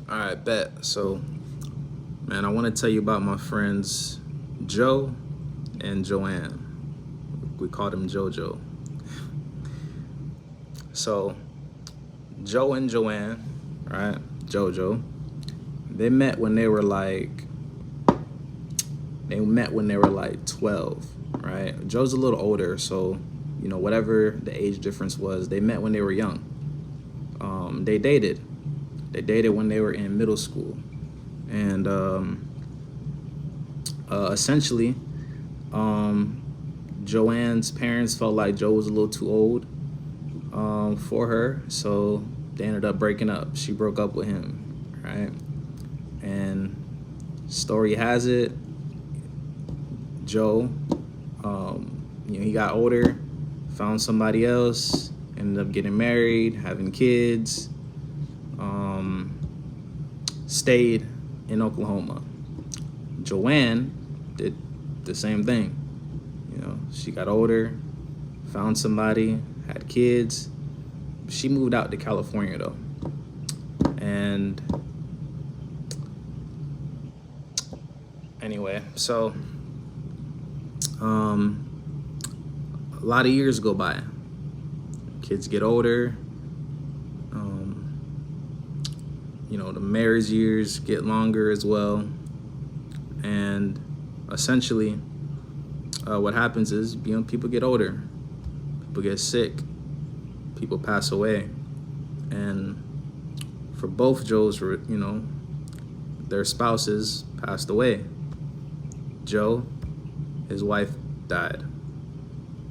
All right, bet. So, man, I want to tell you about my friends Joe and Joanne. We call them JoJo. So, Joe and Joanne, right? JoJo. They met when they were like they met when they were like 12, right? Joe's a little older, so whatever the age difference was, they met when they were young. They dated. They dated when they were in middle school, and essentially, um, Joanne's parents felt like Joe was a little too old for her, so they ended up breaking up. She broke up with him, right? And story has it, Joe, he got older, found somebody else, ended up getting married, having kids, stayed in Oklahoma. Joanne did the same thing. She got older, found somebody, had kids. She moved out to California though. And anyway, so a lot of years go by. Kids get older. The marriage years get longer as well. And essentially, what happens is, people get older, people get sick, people pass away. And for both Joes, their spouses passed away. Joe, his wife died.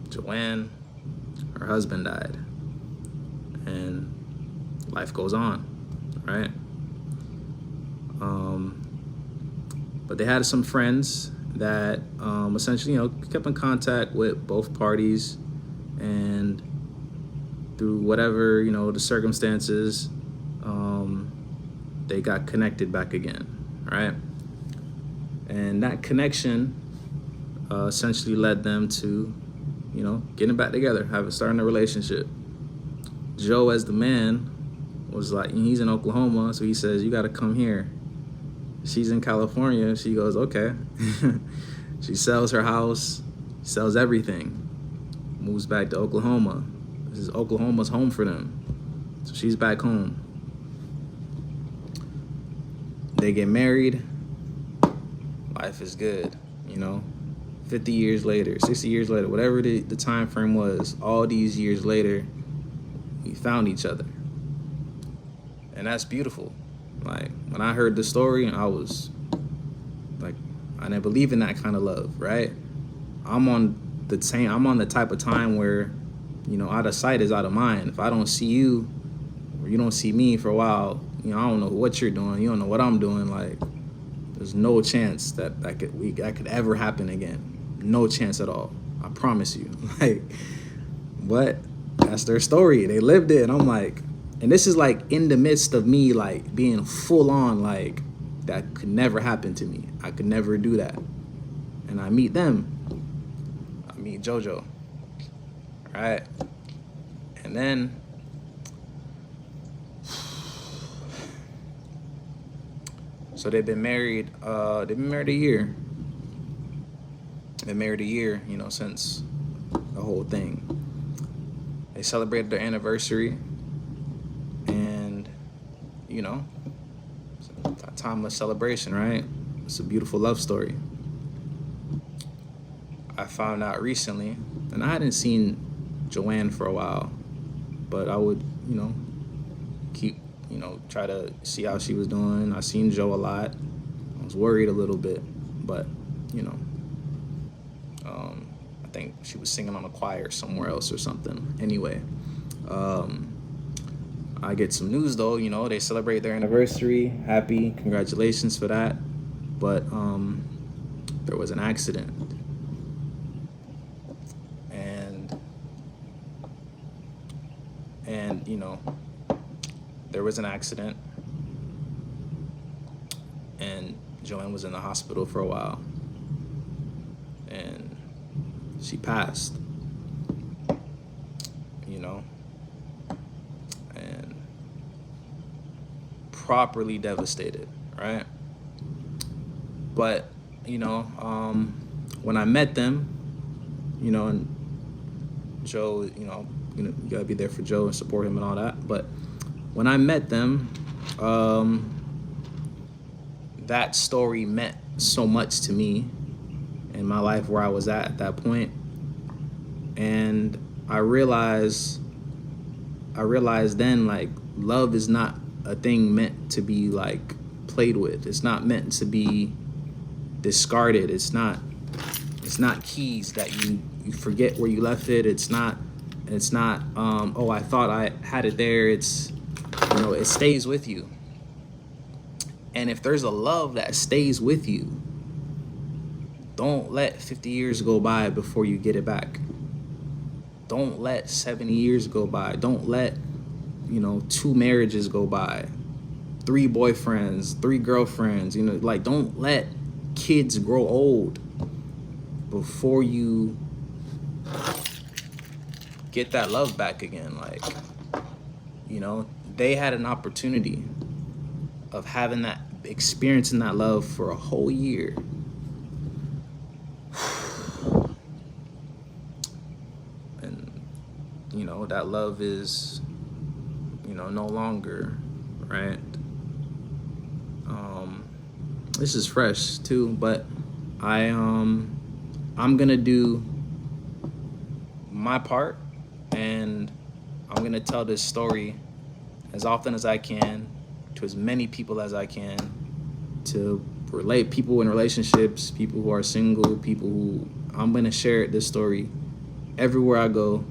Joanne, her husband died. And life goes on, right? But they had some friends that essentially, kept in contact with both parties, and through whatever, the circumstances, they got connected back again, right? And that connection essentially led them to, getting back together, starting a relationship. Joe, as the man, was like, he's in Oklahoma, so he says, you got to come here. She's in California. She goes, okay. She sells her house, sells everything, moves back to Oklahoma. This is Oklahoma's home for them. So she's back home. They get married. Life is good, 50 years later, 60 years later, whatever the time frame was, all these years later, we found each other. And that's beautiful. Like, when I heard the story, I was like, I didn't believe in that kind of love, right? I'm on the type of time where, out of sight is out of mind. If I don't see you, or you don't see me for a while, I don't know what you're doing. You don't know what I'm doing. Like, there's no chance that could ever happen again. No chance at all. I promise you. Like, but that's their story. They lived it, and I'm like, and this is like in the midst of me like being full on like that could never happen to me. I could never do that. And I meet them. I meet JoJo. Right? And then so they've been married a year. Been married a year, since the whole thing. They celebrated their anniversary. And, it's a timeless celebration, right? It's a beautiful love story. I found out recently, and I hadn't seen Joanne for a while, but I would, keep, try to see how she was doing. I seen Joe a lot. I was worried a little bit, but, I think she was singing on a choir somewhere else or something. Anyway, I get some news though, they celebrate their anniversary. Happy, congratulations for that. But there was an accident. And there was an accident, and Joanne was in the hospital for a while, and she passed, and properly devastated, right? But, you know, when I met them, you know, and Joe, you gotta be there for Joe and support him and all that. But when I met them, that story meant so much to me in my life where I was at that point. And I realized then, like, love is not a thing meant to be like played with. It's not meant to be discarded. It's not keys that you forget where you left it. It's not oh, I thought I had it there. It's, it stays with you. And if there's a love that stays with you, don't let 50 years go by before you get it back. Don't let 70 years go by. Don't let, 2 marriages go by, 3 boyfriends, 3 girlfriends, like, don't let kids grow old before you get that love back again. Like, they had an opportunity of having that, experiencing that love for a whole year. And, that love is, no longer, right? This is fresh too, but I'm gonna do my part, and I'm gonna tell this story as often as I can to as many people as I can, to relate people in relationships, people who are single, people who, I'm gonna share this story everywhere I go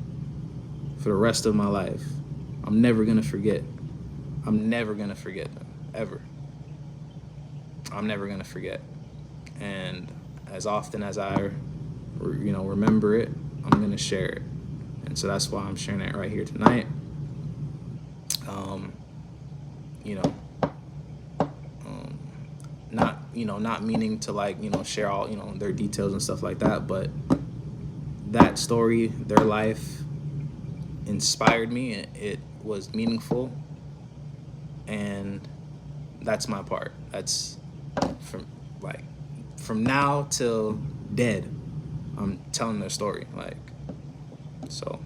for the rest of my life. I'm never gonna forget. I'm never gonna forget them, ever. I'm never gonna forget. And as often as I, remember it, I'm gonna share it. And so that's why I'm sharing it right here tonight. Not meaning to, like, share all, their details and stuff like that, but that story, their life, inspired me. It was meaningful, and that's my part. That's from now till dead, I'm telling their story, like, so